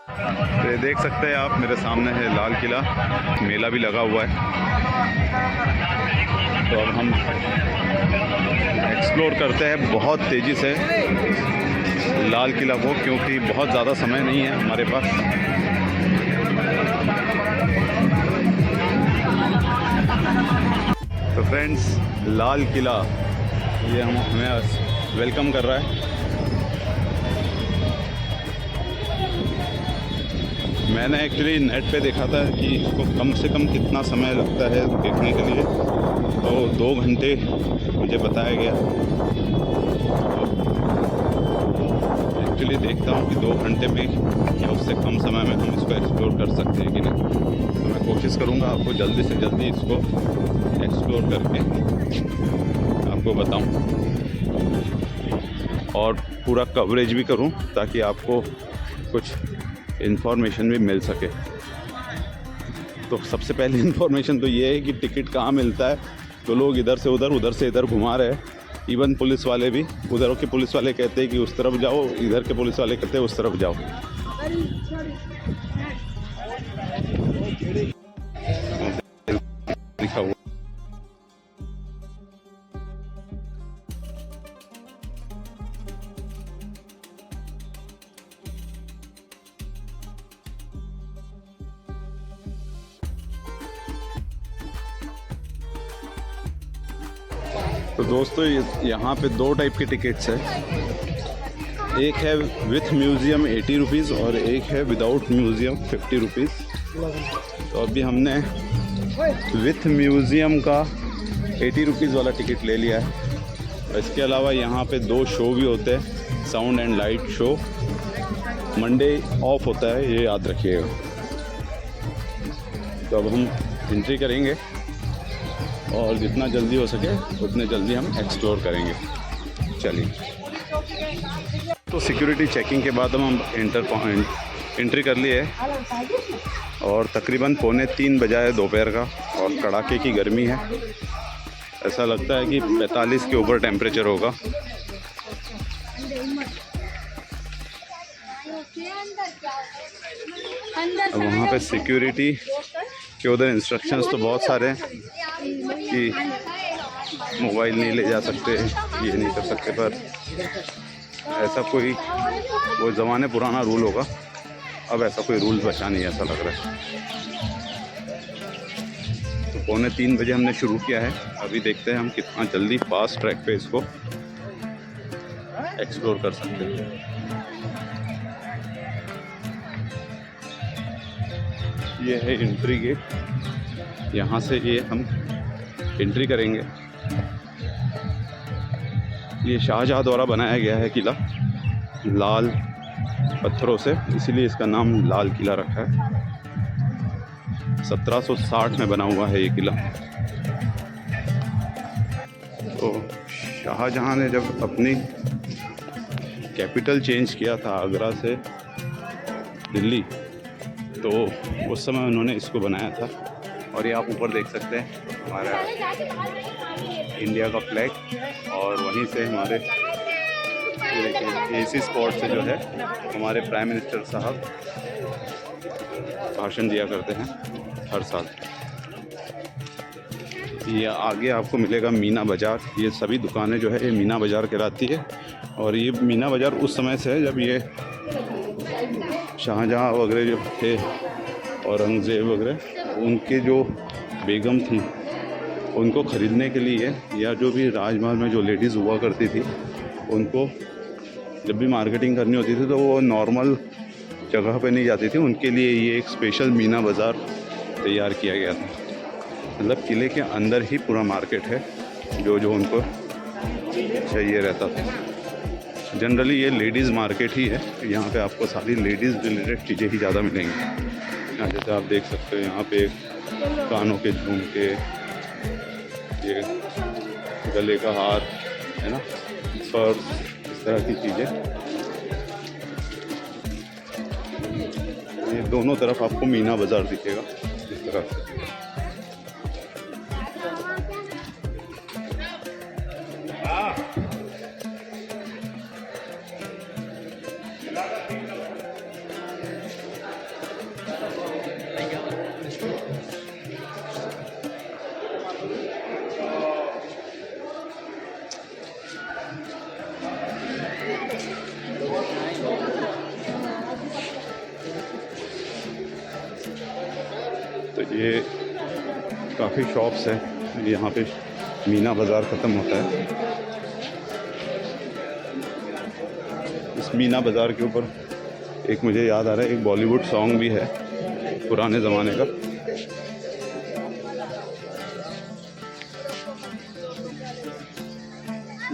तो ये देख सकते हैं आप, मेरे सामने है लाल किला। मेला भी लगा हुआ है। तो अब हम एक्सप्लोर करते हैं बहुत तेज़ी से लाल किला को, क्योंकि बहुत ज़्यादा समय नहीं है हमारे पास। तो फ्रेंड्स, लाल किला ये हमें वेलकम कर रहा है। मैंने एक्चुअली नेट पे देखा था कि इसको कम से कम कितना समय लगता है देखने के लिए, तो 2 घंटे मुझे बताया गया। एक्चुअली देखता हूँ कि 2 घंटे में या उससे कम समय में हम इसको एक्सप्लोर कर सकते हैं कि नहीं। तो मैं कोशिश करूँगा आपको जल्दी से जल्दी इसको एक्सप्लोर करके आपको बताऊँ और पूरा कवरेज भी करूँ, ताकि आपको कुछ इन्फॉर्मेशन भी मिल सके। तो सबसे पहली इन्फॉर्मेशन तो ये है कि टिकट कहाँ मिलता है। तो लोग इधर से उधर, उधर से इधर घुमा रहे हैं। इवन पुलिस वाले भी, उधर के पुलिस वाले कहते हैं कि उस तरफ जाओ, इधर के पुलिस वाले कहते हैं उस तरफ जाओ। लिखा हुआ। तो दोस्तों, यहाँ पे 2 टाइप के टिकट्स हैं। एक है विथ म्यूज़ियम 80 रुपीज़ और एक है विदाउट म्यूज़ियम 50 रुपीज़। तो अभी हमने विथ म्यूज़ियम का 80 रुपीज़ वाला टिकट ले लिया है। इसके अलावा यहाँ पे 2 शो भी होते हैं, sound and light show. Monday of होता है, ये याद रखिएगा। तो अब हम एंट्री करेंगे और जितना जल्दी हो सके उतने जल्दी हम एक्सप्लोर करेंगे। चलिए। तो सिक्योरिटी चेकिंग के बाद हम एंट्री कर लिए और तकरीबन 2:45 बजा है दोपहर का और कड़ाके की गर्मी है। ऐसा लगता है कि 45 के ऊपर टेम्परेचर होगा। अब वहाँ पे सिक्योरिटी के उधर इंस्ट्रक्शंस तो बहुत सारे हैं कि मोबाइल नहीं ले जा सकते, ये नहीं कर सकते, पर ऐसा कोई वो ज़माने पुराना रूल होगा। अब ऐसा कोई रूल बचा नहीं, ऐसा लग रहा है। तो 2:45 बजे हमने शुरू किया है। अभी देखते हैं हम कितना जल्दी फास्ट ट्रैक पे इसको एक्सप्लोर कर सकते हैं। ये है एंट्री गेट। यहाँ से ये हम एंट्री करेंगे। ये शाहजहाँ द्वारा बनाया गया है किला, लाल पत्थरों से, इसीलिए इसका नाम लाल किला रखा है। 1760 में बना हुआ है ये किला। तो शाहजहाँ ने जब अपनी कैपिटल चेंज किया था आगरा से दिल्ली, तो उस समय उन्होंने इसको बनाया था। और ये आप ऊपर देख सकते हैं हमारा इंडिया का फ्लैग, और वहीं से हमारे एसी स्पॉट से जो है हमारे प्राइम मिनिस्टर साहब भाषण दिया करते हैं हर साल। ये आगे आपको मिलेगा मीना बाज़ार। ये सभी दुकानें जो है ये मीना बाज़ार कहलाती है। और ये मीना बाज़ार उस समय से है जब ये शाहजहाँ वगैरह जो थे, औरंगज़ेब वगैरह, उनके जो बेगम थी उनको ख़रीदने के लिए, या जो भी राजमहल में जो लेडीज़ हुआ करती थी, उनको जब भी मार्केटिंग करनी होती थी तो वो नॉर्मल जगह पे नहीं जाती थी। उनके लिए ये एक स्पेशल मीना बाज़ार तैयार किया गया था। मतलब किले के अंदर ही पूरा मार्केट है, जो जो उनको चाहिए रहता था। जनरली ये लेडीज़ मार्केट ही है। यहाँ पे आपको सारी लेडीज़ रिलेटेड चीज़ें ही ज़्यादा मिलेंगी। यहाँ जैसे आप देख सकते हो, यहाँ पे कानों के झुमके, ये गले का हार है ना, पर्स, इस तरह की चीज़ें। ये दोनों तरफ आपको मीना बाज़ार दिखेगा इस तरह से। ये काफ़ी शॉप्स है। यहाँ पे मीना बाज़ार ख़त्म होता है। इस मीना बाज़ार के ऊपर एक मुझे याद आ रहा है, एक बॉलीवुड सॉन्ग भी है पुराने ज़माने का।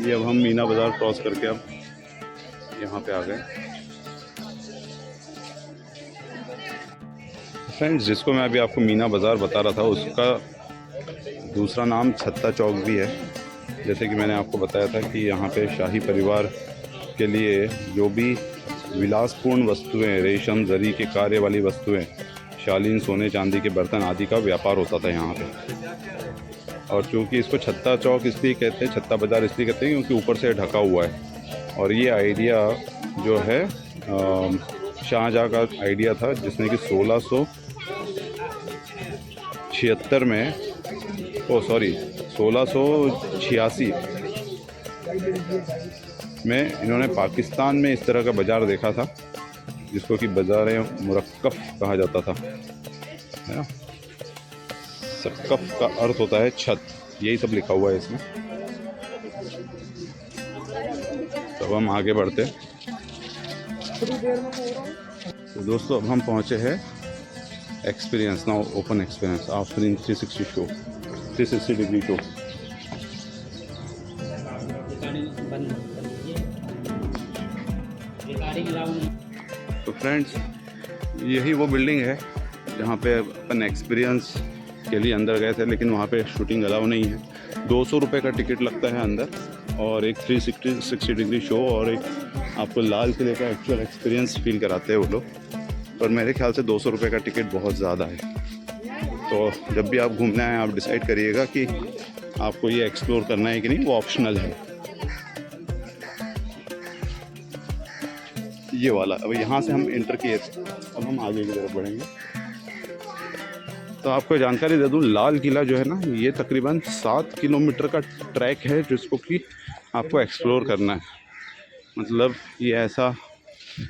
ये अब हम मीना बाज़ार क्रॉस करके अब यहाँ पे आ गए। फ्रेंड्स, जिसको मैं अभी आपको मीना बाज़ार बता रहा था उसका दूसरा नाम छत्ता चौक भी है। जैसे कि मैंने आपको बताया था कि यहाँ पे शाही परिवार के लिए जो भी विलासपूर्ण वस्तुएं, रेशम जरी के कार्य वाली वस्तुएं, शालीन सोने चांदी के बर्तन आदि का व्यापार होता था यहाँ पे। और चूँकि इसको छत्ता चौक इसलिए कहते हैं, छत्ता बाज़ार इसलिए कहते हैं क्योंकि ऊपर से ढका हुआ है। और ये आइडिया जो है शाहजहाँ का आइडिया था, जिसने कि 1686 में 1686 में इन्होंने पाकिस्तान में इस तरह का बाज़ार देखा था, जिसको कि बाज़ार मुरक्कफ कहा जाता था, है ना। सकफ का अर्थ होता है छत, यही सब लिखा हुआ है इसमें। तो हम आगे बढ़ते हैं। तो दोस्तों, अब हम पहुंचे हैं experience now open experience after 360 degree show. तो फ्रेंड्स, यही वो बिल्डिंग है जहाँ पे अपन एक्सपीरियंस के लिए अंदर गए थे, लेकिन वहाँ पे शूटिंग अलाउ नहीं है। 200 रुपये का टिकट लगता है अंदर, और एक 360 डिग्री शो और एक आपको लाल किले का एक्चुअल एक्सपीरियंस फील कराते हैं वो लोग। पर मेरे ख्याल से 200 रुपये का टिकट बहुत ज़्यादा है। तो जब भी आप घूमने आएँ, आप डिसाइड करिएगा कि आपको ये एक्सप्लोर करना है कि नहीं, वो ऑप्शनल है ये वाला। अब यहाँ से हम इंटर किए थे, अब हम आगे की तरफ बढ़ेंगे। तो आपको जानकारी दे दूँ, लाल किला जो है ना, ये तकरीबन 7 किलोमीटर का ट्रैक है जिसको कि आपको एक्सप्लोर करना है। मतलब ये ऐसा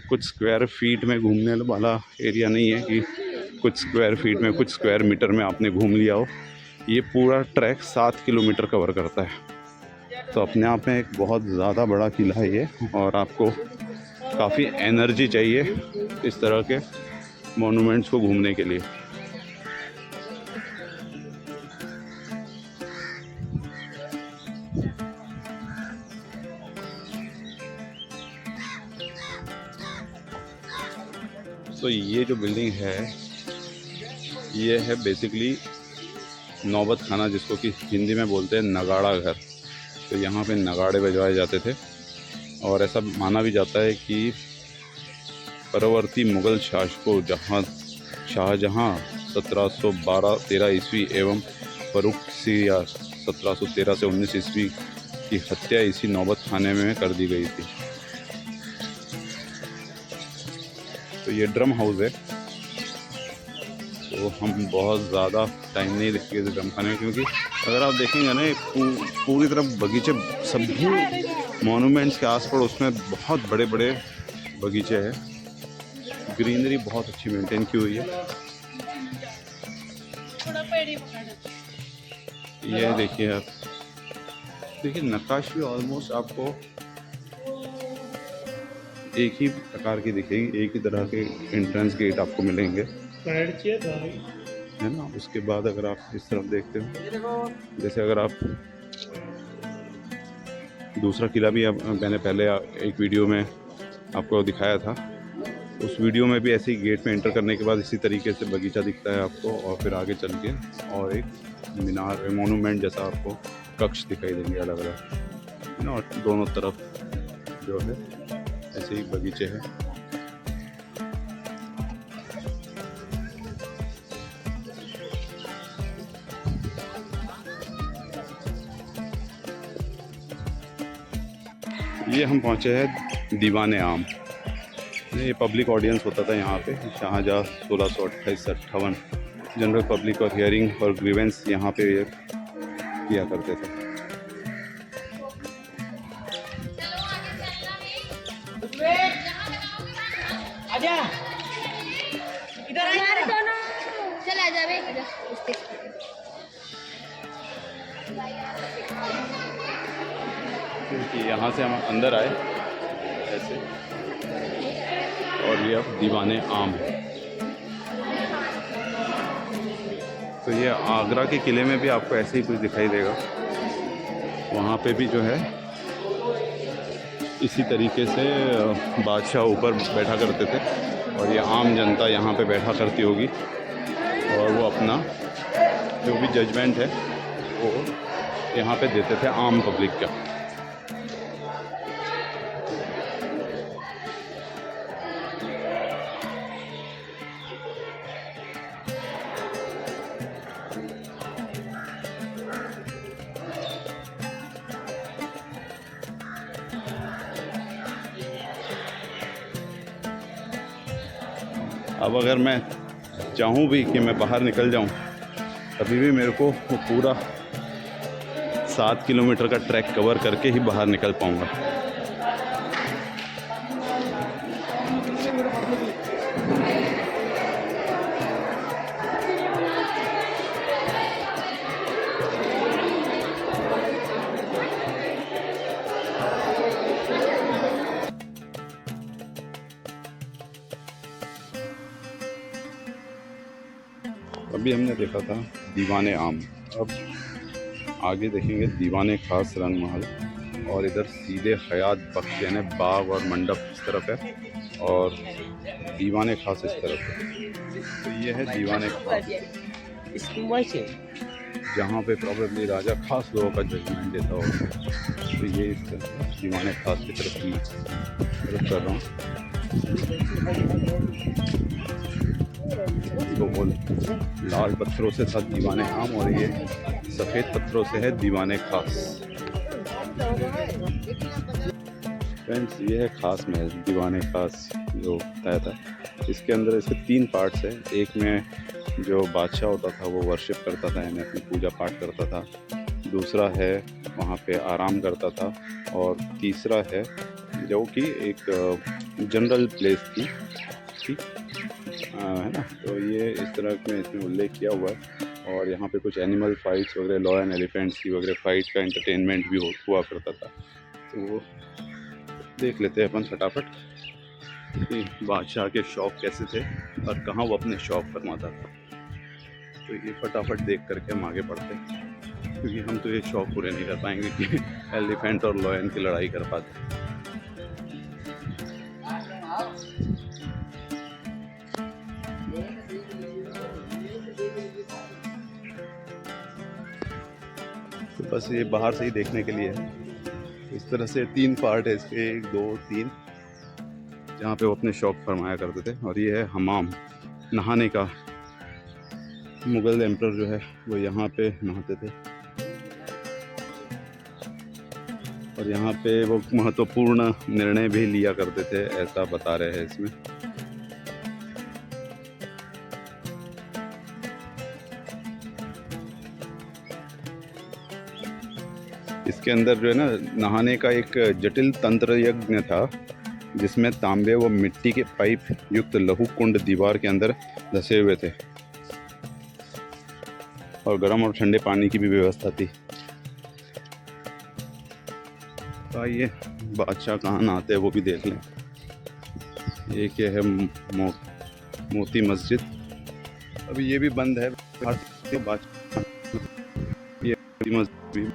कुछ स्क्वायर फीट में घूमने वाला एरिया नहीं है कि कुछ स्क्वायर फीट में, कुछ स्क्वायर मीटर में आपने घूम लिया हो। ये पूरा ट्रैक 7 किलोमीटर कवर करता है। तो अपने आप में एक बहुत ज़्यादा बड़ा किला है ये, और आपको काफ़ी एनर्जी चाहिए इस तरह के मोनूमेंट्स को घूमने के लिए। तो ये जो बिल्डिंग है, ये है बेसिकली नौबत खाना, जिसको कि हिंदी में बोलते हैं नगाड़ा घर। तो यहाँ पे नगाड़े बजवाए जाते थे, और ऐसा माना भी जाता है कि परवर्ती मुग़ल शासकों शाहजहाँ 1712-13 ईस्वी एवं फ़र्रुख सियार 1713 से 19 ईस्वी की हत्या इसी नौबत खाने में कर दी गई थी। तो ये ड्रम हाउस है। तो हम बहुत ज़्यादा टाइम नहीं देखेंगे इस ड्रम खाने में, क्योंकि अगर आप देखेंगे ना, पूरी तरफ बगीचे, सभी मॉन्यूमेंट्स के आस पड़ोस में बहुत बड़े बड़े बगीचे हैं। ग्रीनरी बहुत अच्छी मेंटेन की हुई है। ये देखिए आप, देखिए नक्काशी ऑलमोस्ट आपको एक ही प्रकार की दिखेगी, एक ही तरह के एंट्रेंस गेट आपको मिलेंगे, है ना। उसके बाद अगर आप इस तरफ देखते हो, जैसे अगर आप दूसरा किला भी मैंने पहले एक वीडियो में आपको दिखाया था, उस वीडियो में भी ऐसे ही गेट में एंटर करने के बाद इसी तरीके से बगीचा दिखता है आपको, और फिर आगे चल के और एक मीनार मोनूमेंट जैसा आपको कक्ष दिखाई देंगे अलग अलग, है ना। और दोनों तरफ जो है ऐसे ही बगीचे हैं। ये हम पहुँचे हैं दीवाने आम। ये पब्लिक ऑडियंस होता था यहाँ पे। शाहजहाँ 1628 से 58 जनरल पब्लिक और हियरिंग और ग्रीवेंस यहाँ पे ये किया करते थे। इधर चल आ जा क्योंकि यहाँ से हम अंदर आए ऐसे, और ये अब दीवाने आम है। तो ये आगरा के किले में भी आपको ऐसे ही कुछ दिखाई देगा। वहाँ पे भी जो है इसी तरीके से बादशाह ऊपर बैठा करते थे, और ये आम जनता यहाँ पे बैठा करती होगी, और वो अपना जो भी जजमेंट है वो यहाँ पे देते थे आम पब्लिक का। अब अगर मैं चाहूँ भी कि मैं बाहर निकल जाऊँ, अभी भी मेरे को वो पूरा 7 किलोमीटर का ट्रैक कवर करके ही बाहर निकल पाऊँगा। अभी हमने देखा था दीवाने आम, अब आगे देखेंगे दीवाने खास रंग महल, और इधर सीधे हयात बख्श यानी बाग और मंडप इस तरफ है, और दीवाने खास इस तरफ है। तो ये है दीवाने खास, जहाँ पे प्रॉबेबली राजा खास लोगों का जजमेंट देता होगा। तो ये इस तरफ दीवाने खास की तरफ कर रहा हूँ। तो वो लाल पत्थरों से था दीवाने आम, और ये सफ़ेद पत्थरों से है दीवाने खास। फ्रेंड्स, ये है खास महल, दीवाने खास जो बताया था। इसके अंदर इसके 3 पार्ट्स हैं। एक में जो बादशाह होता था वो वर्शिप करता था, यानी अपनी पूजा पाठ करता था। दूसरा है वहाँ पे आराम करता था, और तीसरा है जो कि एक जनरल प्लेस थी, ठीक है ना। तो ये इस तरह में इसमें उल्लेख किया हुआ है, और यहाँ पे कुछ एनिमल फाइट्स वगैरह, लॉयन एलिफेंट्स की वगैरह फाइट का एंटरटेनमेंट भी हुआ करता था। तो वो देख लेते हैं अपन फटाफट कि बादशाह के शौक़ कैसे थे और कहाँ वो अपने शौक़ फरमाता था। तो ये फटाफट देख करके हम आगे बढ़ते हैं, क्योंकि हम तो ये शौक़ पूरे नहीं कर पाएंगे कि एलिफेंट और लॉयन की लड़ाई कर पाते। तो बस ये बाहर से ही देखने के लिए है। इस तरह से 3 पार्ट है इसके, 1 2 3, जहाँ पे वो अपने शौक़ फरमाया करते थे। और ये है हमाम, नहाने का। मुग़ल एम्परर जो है वो यहाँ पे नहाते थे, और यहाँ पे वो महत्वपूर्ण निर्णय भी लिया करते थे, ऐसा बता रहे हैं इसमें। इसके अंदर जो है ना, नहाने का एक जटिल तंत्र यज्ञ था, जिसमें तांबे व मिट्टी के पाइप युक्त लघु कुंड दीवार के अंदर धसे हुए थे, और गर्म और ठंडे पानी की भी व्यवस्था थी। तो आइए बादशाह कहाँ नहाते हैं वो भी देख लें। एक ये है मोती मस्जिद, अभी ये भी बंद है। बादशाह ये मस्जिद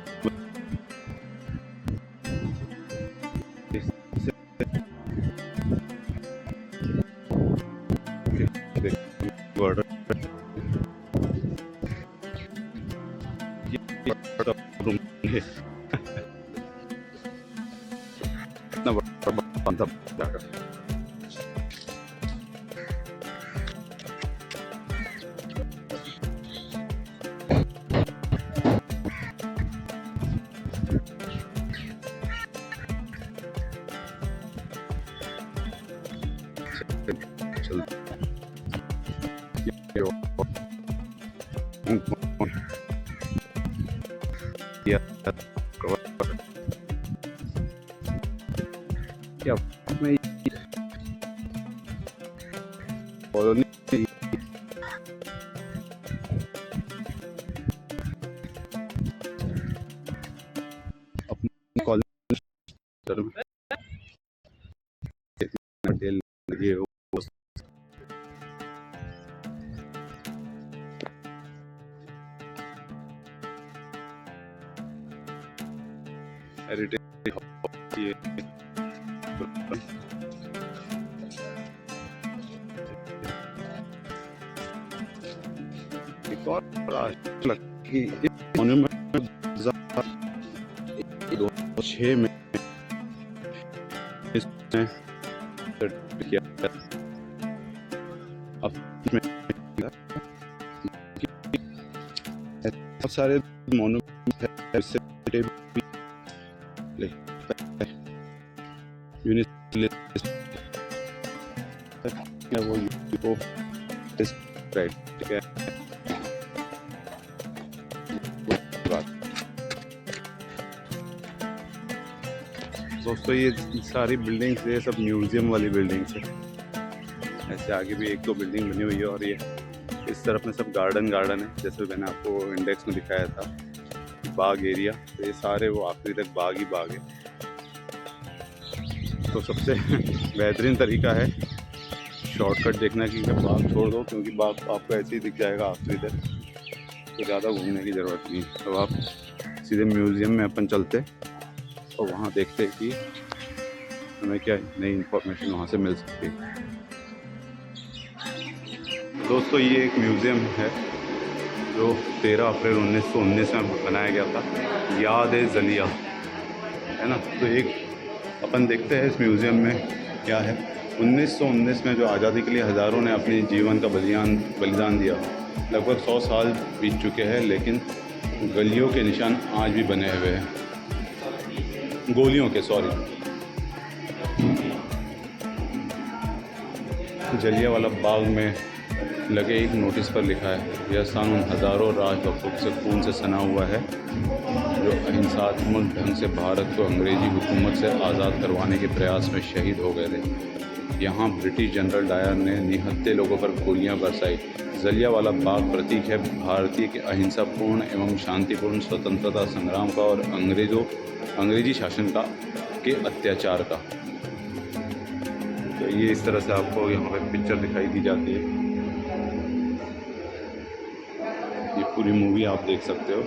इतना बड़ा जाकर क्या मैं कॉलोनी पटेल ये हेरिटेज ये एक और मोन्यूमेंट 2006 में इसमें किया अब बहुत सारे मोन्यूमेंट वो राइट ठीक है। दोस्तों ये सारी बिल्डिंग्स ये सब म्यूज़ियम वाली बिल्डिंग्स है। ऐसे आगे भी एक दो बिल्डिंग बनी हुई है और ये इस तरफ में सब गार्डन है, जैसे मैंने आपको इंडेक्स में दिखाया था बाग एरिया। तो ये सारे वो आखिरी तक बाग ही बाग है। तो सबसे बेहतरीन तरीका है शॉर्टकट देखना कि बाग छोड़ दो, क्योंकि बाग आपको ऐसे ही दिख जाएगा आखिरी तक, तो ज़्यादा घूमने की ज़रूरत नहीं। तो आप सीधे म्यूज़ियम में अपन चलते और वहाँ देखते कि हमें क्या नई इन्फॉर्मेशन वहाँ से मिल सकती है। दोस्तों ये एक म्यूज़ियम है जो 13 अप्रैल 1919 में बनाया गया था, याद-ए-ज़लिया है ना। तो एक अपन देखते हैं इस म्यूज़ियम में क्या है। 1919 में जो आज़ादी के लिए हज़ारों ने अपने जीवन का बलिदान दिया, लगभग 100 साल बीत चुके हैं, लेकिन गलियों के निशान आज भी बने हुए हैं, गोलियों के जलियांवाला बाग में लगे एक नोटिस पर लिखा है, यह स्थान उन हज़ारों राजभक्तों से खून से सना हुआ है जो अहिंसात्मक ढंग से भारत को अंग्रेजी हुकूमत से आज़ाद करवाने के प्रयास में शहीद हो गए थे। यहाँ ब्रिटिश जनरल डायर ने निहत्थे लोगों पर गोलियां बरसाई। जलियांवाला बाग प्रतीक है भारतीय के अहिंसापूर्ण एवं शांतिपूर्ण स्वतंत्रता संग्राम का और अंग्रेजी शासन का के अत्याचार का। तो ये इस तरह से आपको यहाँ पे पिक्चर दिखाई दी जाती है। ये पूरी मूवी आप देख सकते हो।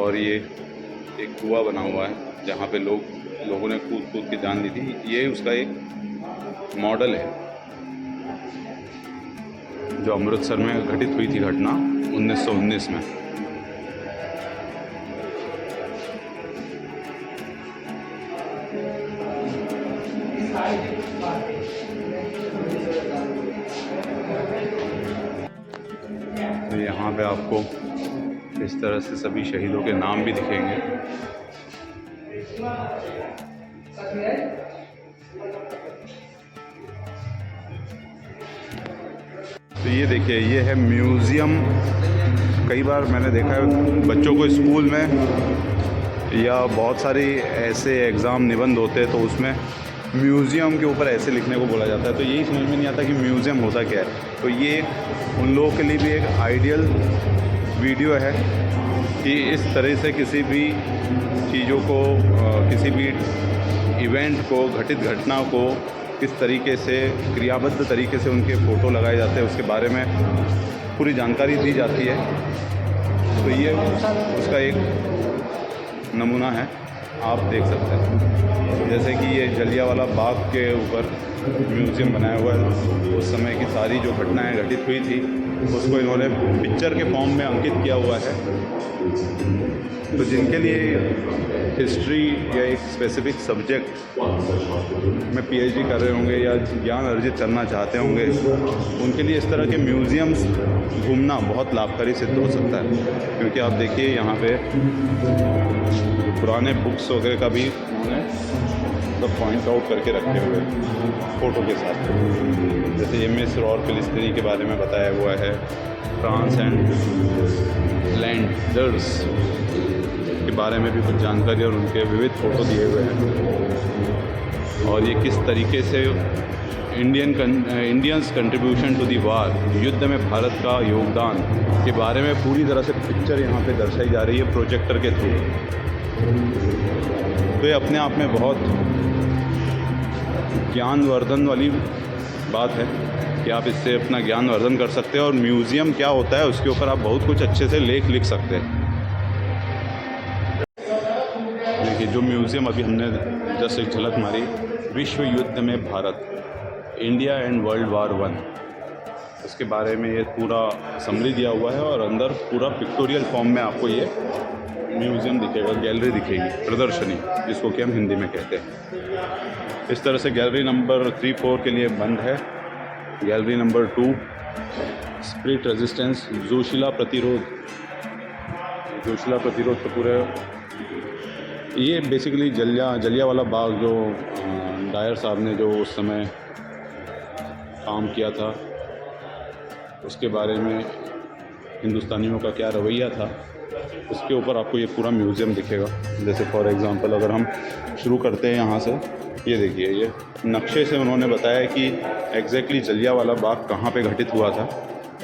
और ये एक कुआं बना हुआ है जहाँ पे लोगों ने कूद के जान ली थी। ये उसका एक मॉडल है जो अमृतसर में घटित हुई थी घटना 1919 में। तो यहाँ पे आपको इस तरह से सभी शहीदों के नाम भी दिखेंगे। तो ये देखिए, ये है म्यूज़ियम। कई बार मैंने देखा है बच्चों को स्कूल में या बहुत सारी ऐसे एग्ज़ाम निबंध होते हैं तो उसमें म्यूज़ियम के ऊपर ऐसे लिखने को बोला जाता है। तो यही समझ में नहीं आता कि म्यूज़ियम होता क्या है। तो ये उन लोगों के लिए भी एक आइडियल वीडियो है कि इस तरह से किसी भी चीज़ों को, किसी भी इवेंट को, घटित घटना को किस तरीके से क्रियाबद्ध तरीके से उनके फ़ोटो लगाए जाते हैं, उसके बारे में पूरी जानकारी दी जाती है। तो ये उसका एक नमूना है, आप देख सकते हैं। जैसे कि ये जलियांवाला बाग के ऊपर म्यूज़ियम बनाया हुआ है। उस समय की सारी जो घटनाएं घटित हुई थी उसको इन्होंने पिक्चर के फॉर्म में अंकित किया हुआ है। तो जिनके लिए हिस्ट्री या एक स्पेसिफिक सब्जेक्ट में पीएचडी कर रहे होंगे या ज्ञान अर्जित करना चाहते होंगे, उनके लिए इस तरह के म्यूज़ियम्स घूमना बहुत लाभकारी सिद्ध हो सकता है। क्योंकि आप देखिए यहाँ पे पुराने बुक्स वगैरह का भी उन्होंने मतलब पॉइंट आउट करके रखे हुए फ़ोटो के साथ। जैसे एम.एस. रॉर फिलिस्तीनी के बारे में बताया हुआ है, फ्रांस एंड लैंडर्स के बारे में भी कुछ जानकारी और उनके विविध फ़ोटो दिए हुए हैं। और ये किस तरीके से इंडियंस कंट्रीब्यूशन टू दी वार, युद्ध में भारत का योगदान के बारे में पूरी तरह से पिक्चर यहाँ पे दर्शाई जा रही है प्रोजेक्टर के थ्रू। तो ये अपने आप में बहुत ज्ञानवर्धन वाली बात है कि आप इससे अपना ज्ञानवर्धन कर सकते हैं और म्यूज़ियम क्या होता है उसके ऊपर आप बहुत कुछ अच्छे से लेख लिख सकते हैं। देखिए जो म्यूज़ियम अभी हमने जस्ट एक झलक मारी, विश्व युद्ध में Bharat, India and world war 1, उसके बारे में ये पूरा समरी दिया हुआ है और अंदर पूरा पिक्टोरियल फॉर्म में आपको ये म्यूज़ियम दिखेगा, गैलरी दिखेगी, प्रदर्शनी जिसको कि हम हिंदी में कहते हैं। इस तरह से गैलरी नंबर 3-4 के लिए बंद है। गैलरी नंबर 2 स्प्लिट रेजिस्टेंस, जोशीला प्रतिरोध। जोशीला प्रतिरोध तो पूरे ये बेसिकली जलियांवाला बाग जो डायर साहब ने जो उस समय काम किया था उसके बारे में हिंदुस्तानियों का क्या रवैया था, उसके ऊपर आपको ये पूरा म्यूज़ियम दिखेगा। जैसे फॉर एग्ज़ाम्पल अगर हम शुरू करते हैं यहाँ से, ये देखिए ये नक्शे से उन्होंने बताया कि एग्जैक्टली जलियांवाला बाग कहाँ पे घटित हुआ था।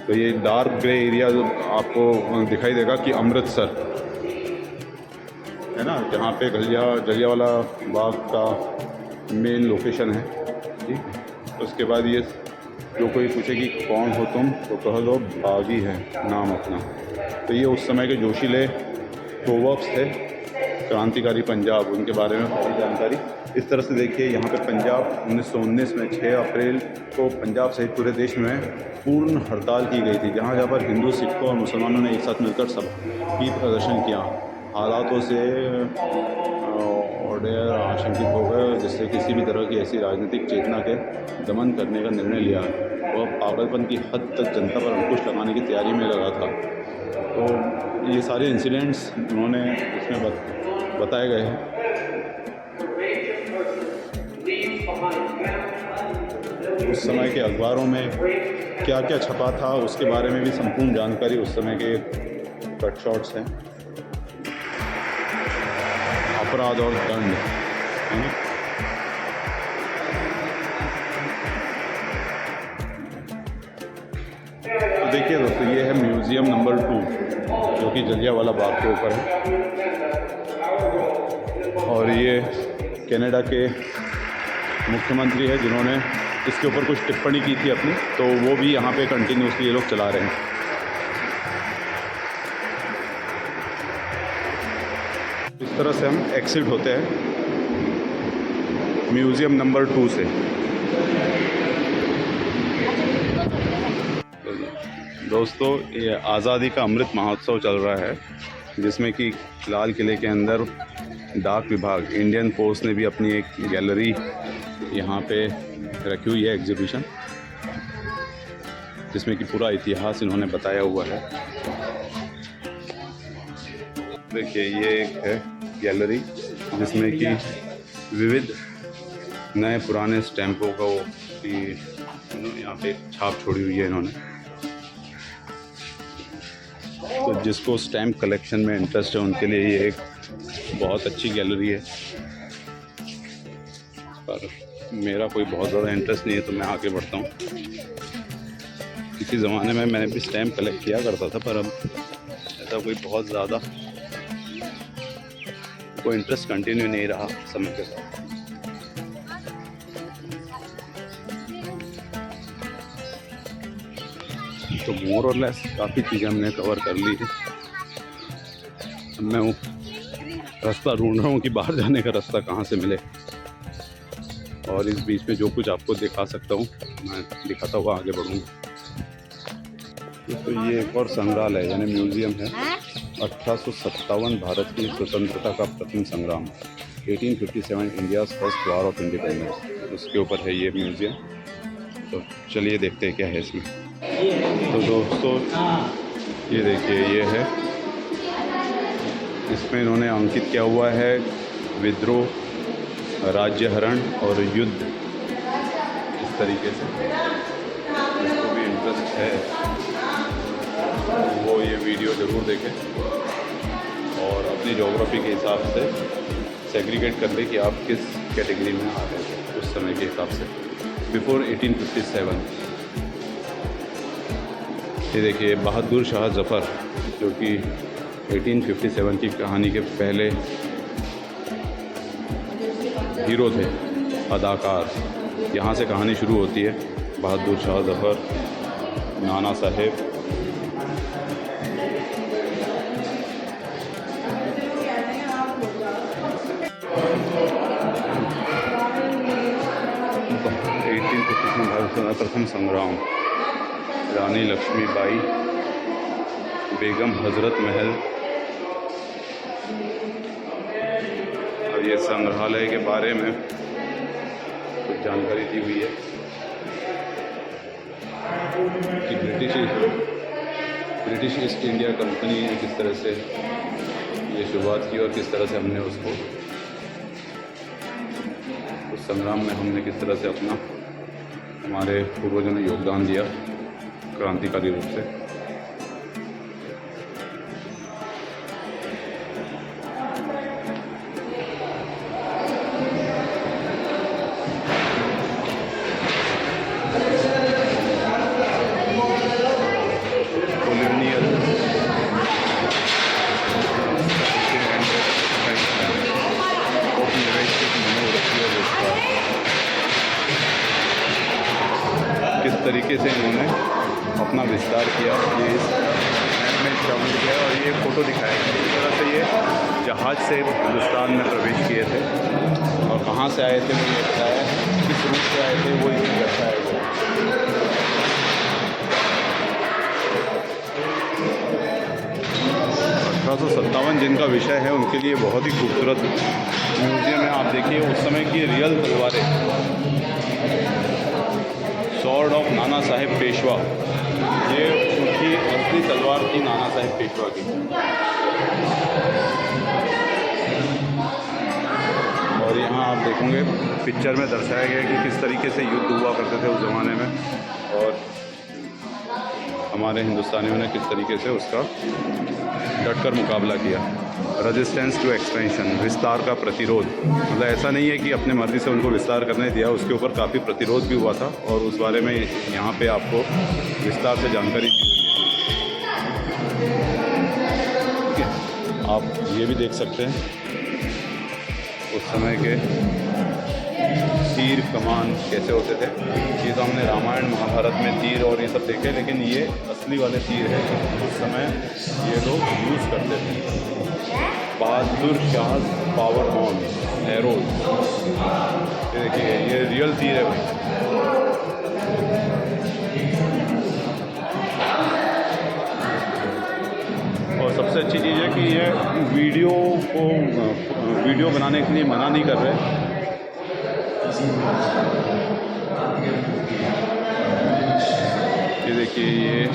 तो ये डार्क ग्रे एरिया जो आपको दिखाई देगा कि अमृतसर है ना, जहाँ पे जलियांवाला बाग का मेन लोकेशन है। ठीक, उसके बाद ये जो कोई पूछे कि कौन हो तुम तो कह दो बागी है नाम अपना। तो ये उस समय के जोशीले प्रोवर्ब्स थे, क्रांतिकारी पंजाब, उनके बारे में पूरी जानकारी। इस तरह से देखिए यहाँ पे पंजाब 1919 में 6 अप्रैल को पंजाब सहित पूरे देश में पूर्ण हड़ताल की गई थी, जहाँ पर हिंदू, सिखों और मुसलमानों ने एक साथ मिलकर सबकी प्रदर्शन किया। हालातों से ऑर्डर आशंकित हो गए, जिससे किसी भी तरह की ऐसी राजनीतिक चेतना के दमन करने का निर्णय लिया। वह पागलपन की हद तक जनता पर अंकुश लगाने की तैयारी में लगा था। तो ये सारे इंसिडेंट्स उन्होंने इसमें बताए गए हैं। उस समय के अखबारों में क्या क्या छपा था उसके बारे में भी संपूर्ण जानकारी उस समय के कट शॉट्स हैं। अपराध और दंड है ना। तो देखिए दोस्तों, ये है म्यूज़ियम नंबर 2 जो कि जलियांवाला बाग के ऊपर है। और ये कनाडा के मुख्यमंत्री है जिन्होंने इसके ऊपर कुछ टिप्पणी की थी अपनी, तो वो भी यहाँ पे कंटिन्यूसली ये लोग चला रहे हैं। इस तरह से हम एग्जिट होते हैं म्यूज़ियम नंबर 2 से। दोस्तों, ये आज़ादी का अमृत महोत्सव चल रहा है, जिसमें कि लाल किले के अंदर डाक विभाग, इंडियन पोस्ट ने भी अपनी एक गैलरी यहाँ पे रखी हुई है, एग्जीबिशन, जिसमें कि पूरा इतिहास इन्होंने बताया हुआ है। देखिए ये एक है गैलरी जिसमें कि विविध नए पुराने स्टैम्पों का वो यहाँ पे छाप छोड़ी हुई है इन्होंने। तो जिसको स्टैम्प कलेक्शन में इंटरेस्ट है उनके लिए ये एक बहुत अच्छी गैलरी है, पर मेरा कोई बहुत ज़्यादा इंटरेस्ट नहीं है तो मैं आगे बढ़ता हूँ। किसी ज़माने में मैंने भी स्टैम्प कलेक्ट किया करता था, पर अब ऐसा कोई बहुत ज़्यादा कोई इंटरेस्ट कंटिन्यू नहीं रहा समय के साथ। तो मोर और लेस काफ़ी चीज़ें हमने कवर कर ली है। मैं वो रास्ता ढूंढ रहा हूँ कि बाहर जाने का रास्ता कहाँ से मिले, और इस बीच में जो कुछ आपको दिखा सकता हूँ मैं दिखाता हुआ आगे बढ़ूँगा। तो ये एक और संग्रहालय यानी म्यूज़ियम है। 1857 भारत की स्वतंत्रता का प्रथम संग्राम, 1857 India's first war of independence, उसके ऊपर है ये म्यूज़ियम। तो चलिए देखते हैं क्या है इसमें। तो दोस्तों ये देखिए, ये है, इसमें इन्होंने अंकित किया हुआ है विद्रोह, राज्यहरण और युद्ध। इस तरीके से जिसको भी इंटरेस्ट है वो ये वीडियो ज़रूर देखें और अपनी ज्योग्राफी के हिसाब से सेग्रीगेट कर ले कि आप किस कैटेगरी में आ रहे थे उस समय के हिसाब से, बिफोर 1857। ये देखिए बहादुर शाह जफ़र, जो कि 1857 की कहानी के पहले हीरो थे, अदाकार। यहाँ से कहानी शुरू होती है। बहादुर शाह ज़फ़र, नाना साहेब, प्रथम संग्राम, रानी लक्ष्मीबाई, बेगम हज़रत महल। और ये संग्रहालय के बारे में कुछ जानकारी दी हुई है कि ब्रिटिश ईस्ट इंडिया कंपनी ने किस तरह से ये शुरुआत की और किस तरह से हमने उसको उस संग्राम में हमने किस तरह से अपना हमारे पूर्वजों ने योगदान दिया क्रांतिकारी रूप से। किस तरीके से इन्होंने अपना विस्तार किया, ये इस में शामिल किया और ये फ़ोटो दिखाया गया। इस तरह से ये जहाज़ से हिंदुस्तान में प्रवेश किए थे और कहाँ से आए थे वो ये बताया, किस रूट से आए थे वो इसमें दर्शाया गया। 1857 जिनका विषय है उनके लिए बहुत ही खूबसूरत म्यूज़ियम है। आप देखिए उस समय की रियल तलवारें, स्वॉर्ड ऑफ नाना साहेब पेशवा, ये उनकी असली तलवार थी नाना साहेब पेशवा की। और यहाँ आप देखेंगे पिक्चर में दर्शाया गया कि किस तरीके से युद्ध हुआ करते थे उस ज़माने में और हमारे हिंदुस्तानियों ने किस तरीके से उसका डटकर मुकाबला किया। रेजिस्टेंस टू एक्सपेंशन, विस्तार का प्रतिरोध, मतलब ऐसा नहीं है कि अपने मर्ज़ी से उनको विस्तार करने दिया, उसके ऊपर काफ़ी प्रतिरोध भी हुआ था और उस बारे में यहाँ पे आपको विस्तार से जानकारी दी हुई है। आप ये भी देख सकते हैं उस समय के तीर कमान कैसे होते थे। ये तो हमने रामायण महाभारत में तीर और ये सब देखे, लेकिन ये असली वाले तीर है उस समय ये लोग यूज़ करते थे। Bahadur Shah power on arrows, ये देखिए ये रियल तीर है भाई। और सबसे अच्छी चीज़ है कि ये वीडियो बनाने के लिए मना नहीं कर रहे। ये देखिए ये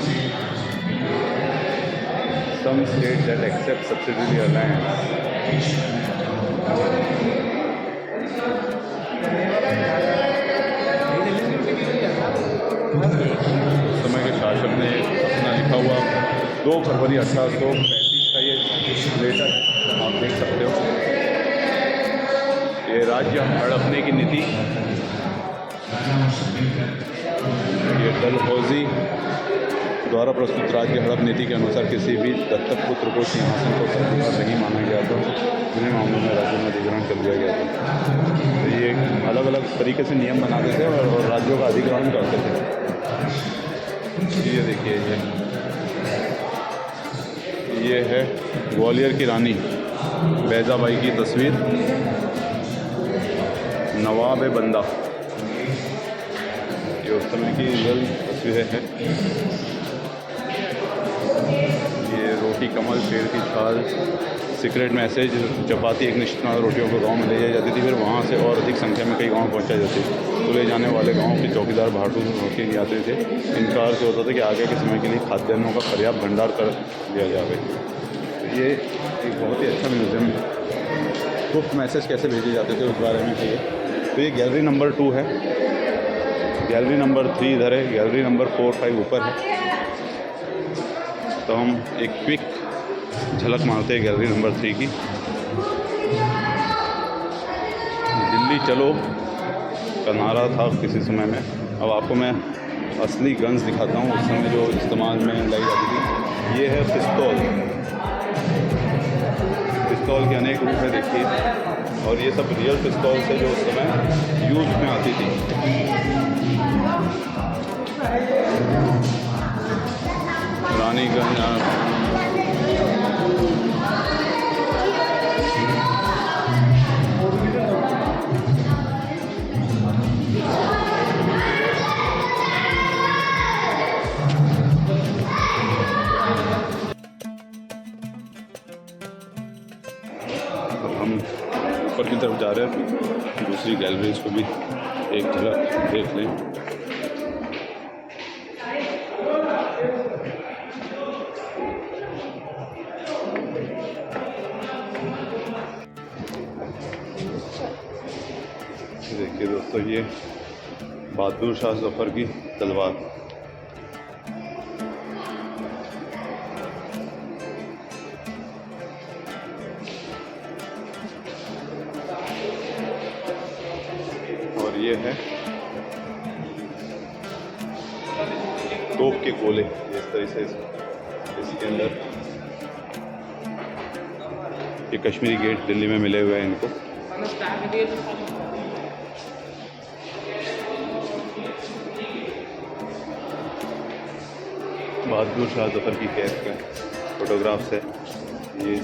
some states that accept subsidiary alliance, समय के शासक ने अपना लिखा हुआ 2 फरवरी 1835 का ये लेटर आप देख सकते हो। ये राज्य हड़पने की नीति, ये डलहौजी द्वारा प्रस्तुत राज्य हड़प नीति के अनुसार किसी भी दत्तक पुत्र को सिंहासन को अधिकार नहीं माना गया था। जिन्हें मामलों में राज्यों में अधिग्रहण कर दिया गया था। तो ये अलग अलग तरीके से नियम बनाते थे और राज्यों का अधिग्रहण करते थे। ये देखिए ये है ग्वालियर की रानी बैजाबाई की तस्वीर, नवाब बंदा। ये उस समय की रियल तस्वीरें हैं। ये रोटी कमल, पेड़ की छाल, सीक्रेट मैसेज, चपाती एक निश्चित रोटियों को गांव में ले जाई जाती थी, फिर वहाँ से और अधिक संख्या में कई गांव पहुँचा जाती थी। तो ले जाने वाले गांव के चौकीदार भाटू रोटी ले आते थे। इनका अर्थ होता था कि आगे के समय के लिए खाद्यान्नों का पर्याप्त भंडार कर दिया जाए। तो ये एक बहुत ही अच्छा म्यूज़ियम है। गुप्त मैसेज कैसे भेजे जाते थे उस बारे में है। तो ये गैलरी नंबर 2 है, गैलरी नंबर 3 इधर है, गैलरी नंबर 4, 5 ऊपर है। तो हम एक क्विक झलक मारते हैं गैलरी नंबर 3 की। दिल्ली चलो का नारा था किसी समय में। अब आपको मैं असली गन्स दिखाता हूँ उस समय जो इस्तेमाल में लाई जाती थी। ये है पिस्तौल। पिस्तौल के अनेक रूप है, देखिए और ये सब रियल पिस्तौल से जो उस समय यूज में आती थी। रानीगंज हम ऊपर की तरफ जा रहे हैं, दूसरी गैलरीज को भी एक झलक देख लें। देखिए दोस्तों, ये बहादुर शाह जफर की तलवार। और ये है तोप के गोले, इस तरह से इसके अंदर। ये कश्मीरी गेट दिल्ली में मिले हुए हैं इनको। बहादुर शाह जफर की कैद का फोटोग्राफ्स है ये।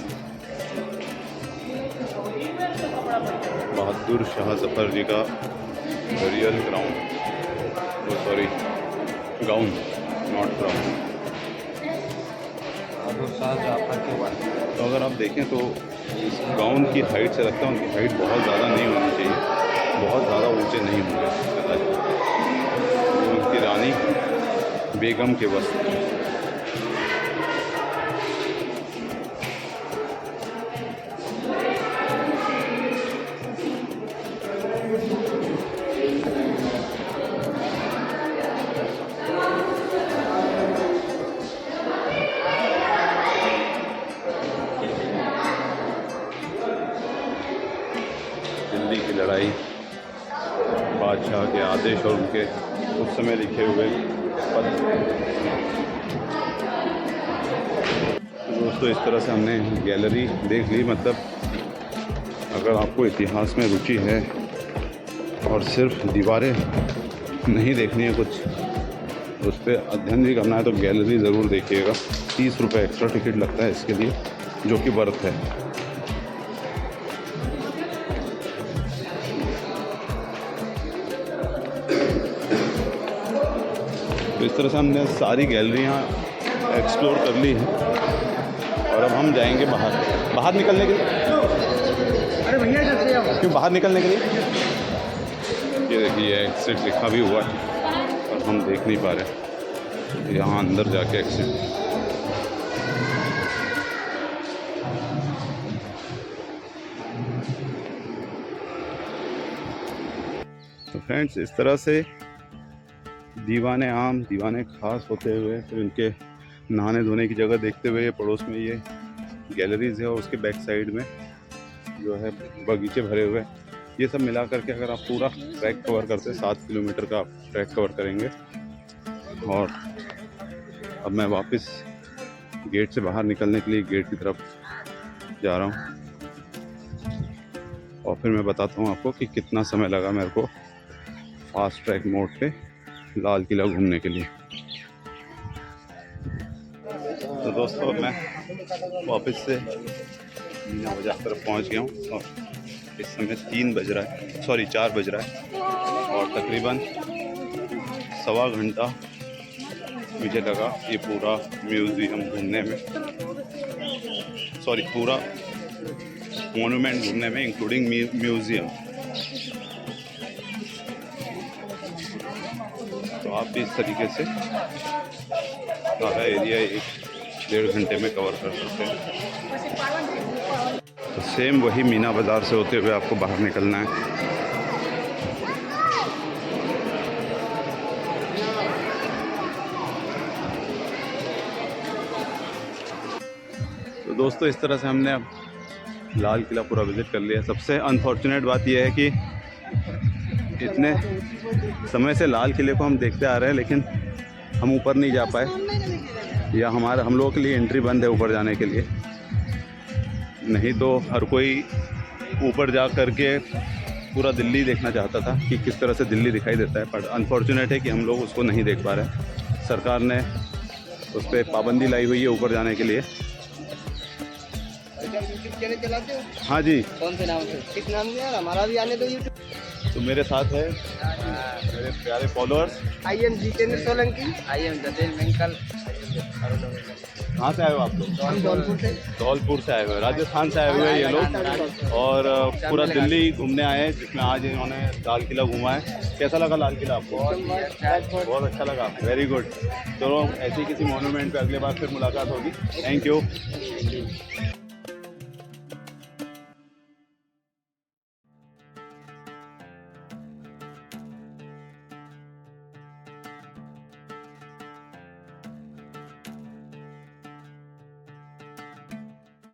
बहादुर शाह जफर जी का रियल गाउन, नॉट क्राउन। तो अगर आप देखें तो इस गाउन की हाइट से लगता है उनकी हाइट बहुत ज़्यादा नहीं होनी चाहिए, बहुत ज़्यादा ऊंचे नहीं होंगे। उनकी रानी बेगम के वस्त्र। दिल्ली की लड़ाई, बादशाह के आदेश और उनके उस समय लिखे हुए पत्र। दोस्तों, इस तरह से हमने गैलरी देख ली। मतलब अगर आपको इतिहास में रुचि है और सिर्फ दीवारें नहीं देखनी है, कुछ उस पर अध्ययन भी करना है, तो गैलरी ज़रूर देखिएगा। 30 रुपये एक्स्ट्रा टिकट लगता है इसके लिए, जो कि वर्थ है। तो इस तरह से हमने सारी गैलरियाँ एक्सप्लोर कर ली हैं और अब हम जाएंगे बाहर निकलने के लिए। अरे भैया, क्यों बाहर निकलने के लिए? ये देखिए, एग्जिट लिखा भी हुआ है और हम देख नहीं पा रहे। यहाँ अंदर जाके एग्जिट। तो फ्रेंड्स, इस तरह से दीवाने आम, दीवाने खास होते हुए, फिर इनके नहाने धोने की जगह देखते हुए, पड़ोस में ये गैलरीज है और उसके बैक साइड में जो है बगीचे भरे हुए। ये सब मिला करके अगर आप पूरा ट्रैक कवर करते हैं, 7 किलोमीटर का आप ट्रैक कवर करेंगे। और अब मैं वापस गेट से बाहर निकलने के लिए गेट की तरफ जा रहा हूँ और फिर मैं बताता हूँ आपको कि कितना समय लगा मेरे को फास्ट ट्रैक मोड पे लाल किला घूमने के लिए। तो दोस्तों, मैं वापस से मीना बाजार तरफ पहुंच गया हूं और इस समय 4 बज रहा है और तकरीबन 1.25 घंटा मुझे लगा ये पूरा म्यूज़ियम घूमने में, पूरा मोनूमेंट घूमने में, इंक्लूडिंग म्यूज़ियम। तो आप भी इस तरीके से सारा एरिया 1-1.5 घंटे में कवर कर सकते हैं। तो सेम वही मीना बाज़ार से होते हुए आपको बाहर निकलना है। तो दोस्तों, इस तरह से हमने अब लाल किला पूरा विज़िट कर लिया। सबसे अनफॉर्चुनेट बात यह है कि इतने समय से लाल किले को हम देखते आ रहे हैं, लेकिन हम ऊपर नहीं जा पाए, या हम लोगों के लिए एंट्री बंद है ऊपर जाने के लिए। नहीं तो हर कोई ऊपर जा करके पूरा दिल्ली देखना चाहता था कि किस तरह से दिल्ली दिखाई देता है, पर अनफॉर्चुनेट है कि हम लोग उसको नहीं देख पा रहे। सरकार ने उस पर पाबंदी लाई हुई है ऊपर जाने के लिए। यूट्यूब चैनल चलाते हो? हाँ जी। कौन से नाम से? किस नाम से यार? हमारा भी आने दो यूट्यूब। तो मेरे साथ है मेरे प्यारे followers. I am Jitendra Solanki. I am Jaten Menkal. कहाँ से आए हो आप लोग? हम धौलपुर से। धौलपुर से आए हुए, राजस्थान से आए हुए हैं ये लोग, और पूरा दिल्ली घूमने आए हैं, जिसमें आज इन्होंने लाल किला घूमा है। कैसा लगा लाल किला आपको? बहुत अच्छा लगा, वेरी गुड। चलो ऐसी किसी मोन्यूमेंट पे अगले बार फिर मुलाकात होगी। Thank you.